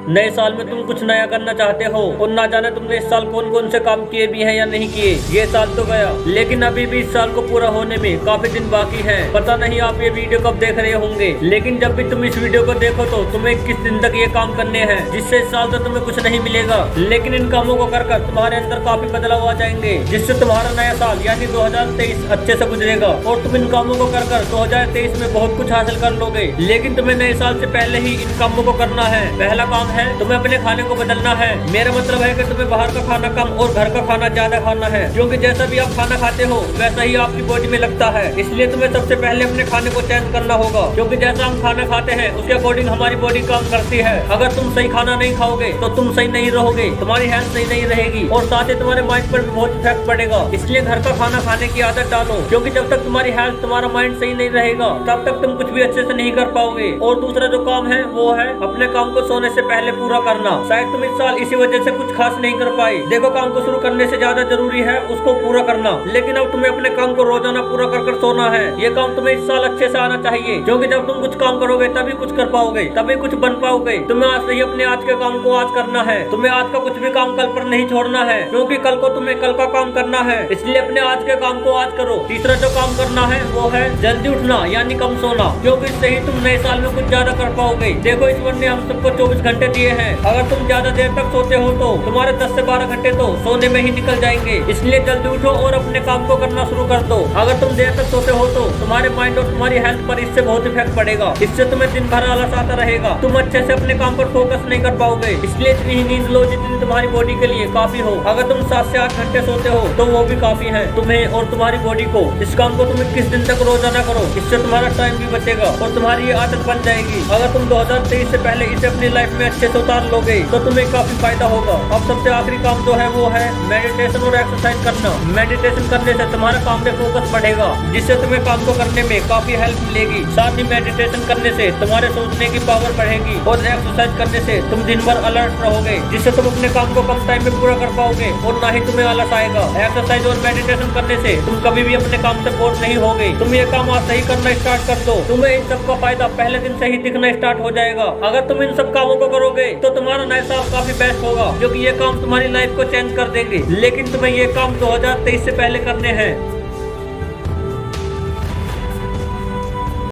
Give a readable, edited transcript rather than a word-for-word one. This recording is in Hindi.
नए साल में तुम कुछ नया करना चाहते हो और ना जाने तुमने इस साल कौन कौन से काम किए भी हैं या नहीं किए। ये साल तो गया, लेकिन अभी भी इस साल को पूरा होने में काफी दिन बाकी है। पता नहीं आप ये वीडियो कब देख रहे होंगे, लेकिन जब भी तुम इस वीडियो को देखो तो तुम्हें 21 दिन तक ये काम करने हैं, जिससे इस साल तो तुम्हें कुछ नहीं मिलेगा, लेकिन इन कामों को कर तुम्हारे अंदर काफी बदलाव आ जाएंगे, जिससे तुम्हारा नया साल यानी 2023 अच्छे से गुजरेगा और तुम इन कामों को कर 2023 में बहुत कुछ हासिल कर लोगे। लेकिन तुम्हें नए साल से पहले ही इन कामों को करना है। पहला काम है तुम्हें अपने खाने को बदलना है। मेरा मतलब है कि तुम्हें बाहर का खाना कम और घर का खाना ज्यादा खाना है, क्योंकि जैसा भी आप खाना खाते हो वैसा ही आपकी बॉडी में लगता है। इसलिए तुम्हें सबसे पहले अपने खाने को चेंज करना होगा, क्योंकि जैसा हम खाना खाते हैं उसके अकॉर्डिंग हमारी बॉडी काम करती है। अगर तुम सही खाना नहीं खाओगे तो तुम सही नहीं रहोगे, तुम्हारी हेल्थ सही नहीं रहेगी और साथ ही तुम्हारे माइंड पर भी बहुत इफेक्ट पड़ेगा। इसलिए घर का खाना खाने की आदत डालो, क्योंकि जब तक तुम्हारी हेल्थ तुम्हारा माइंड सही नहीं रहेगा तब तक तुम कुछ भी अच्छे से नहीं कर पाओगे। और दूसरा जो काम है वो है अपने काम को सोने से पहले पूरा करना। शायद तुम इस साल इसी वजह से कुछ खास नहीं कर पाए। देखो, काम को शुरू करने से ज्यादा जरूरी है उसको पूरा करना, लेकिन अब तुम्हें अपने काम को रोजाना पूरा कर सोना है। ये काम तुम्हें इस साल अच्छे से आना चाहिए, क्योंकि जब तुम कुछ काम करोगे तभी कुछ कर पाओगे, तभी कुछ बन पाओगे। तुम्हें आज से ही अपने आज के काम को आज करना है। तुम्हें आज का कुछ भी काम कल पर नहीं छोड़ना है, क्योंकि कल को तुम्हें कल का काम करना है। इसलिए अपने आज के काम को आज करो। तीसरा जो काम करना है वो है जल्दी उठना यानी कम सोना, क्योंकि इससे ही तुम नए साल में कुछ ज्यादा कर पाओगे। देखो, ईश्वर ने हम सबको 24 घंटे दिए हैं। अगर तुम ज्यादा देर तक सोते हो तो तुम्हारे 10 से 12 घंटे तो सोने में ही निकल जाएंगे। इसलिए जल्दी उठो और अपने काम को करना शुरू कर दो। अगर तुम देर तक सोते हो तो तुम्हारे माइंड और तुम्हारी हेल्थ पर इससे बहुत इफेक्ट पड़ेगा। इससे तुम्हें दिन भर आलस आता रहेगा, तुम अच्छे से अपने काम पर फोकस नहीं कर पाओगे। इसलिए इतनी ही नींद लो जितनी तुम्हारी बॉडी के लिए काफी हो। अगर तुम 7 से 8 घंटे सोते हो तो वो भी काफी है तुम्हें और तुम्हारी बॉडी को। इस काम को तुम 21 दिन तक रोजाना करो, इससे तुम्हारा टाइम भी बचेगा और तुम्हारी ये आदत बन जाएगी। अगर तुम 2023 से पहले इसे अपनी लाइफ में अच्छे से उतार लोगे तो तुम्हें काफी फायदा होगा। अब सबसे आखिरी काम जो है वो है मेडिटेशन और एक्सरसाइज करना। मेडिटेशन करने से तुम्हारा काम पे फोकस बढ़ेगा, जिससे तुम्हें काम को करने में काफी हेल्प मिलेगी। साथ ही मेडिटेशन करने से तुम्हारे सोचने की पावर बढ़ेगी और एक्सरसाइज करने से तुम दिन भर अलर्ट रहोगे, जिससे तुम अपने काम को कम टाइम में पूरा कर पाओगे और ना ही तुम्हें आलस आएगा। एक्सरसाइज और मेडिटेशन करने से तुम कभी भी अपने काम से बोर नहीं होगे। तुम ये काम आज से ही करना स्टार्ट कर दो, तुम्हें इन सब का फायदा पहले दिन से ही दिखना स्टार्ट हो जाएगा। अगर तुम इन सब कामों को करोगे तो तुम्हारा नया साल काफी बेस्ट होगा, क्योंकि ये काम तुम्हारी लाइफ को चेंज कर देंगे। लेकिन तुम्हें ये काम 2023 से पहले करने हैं।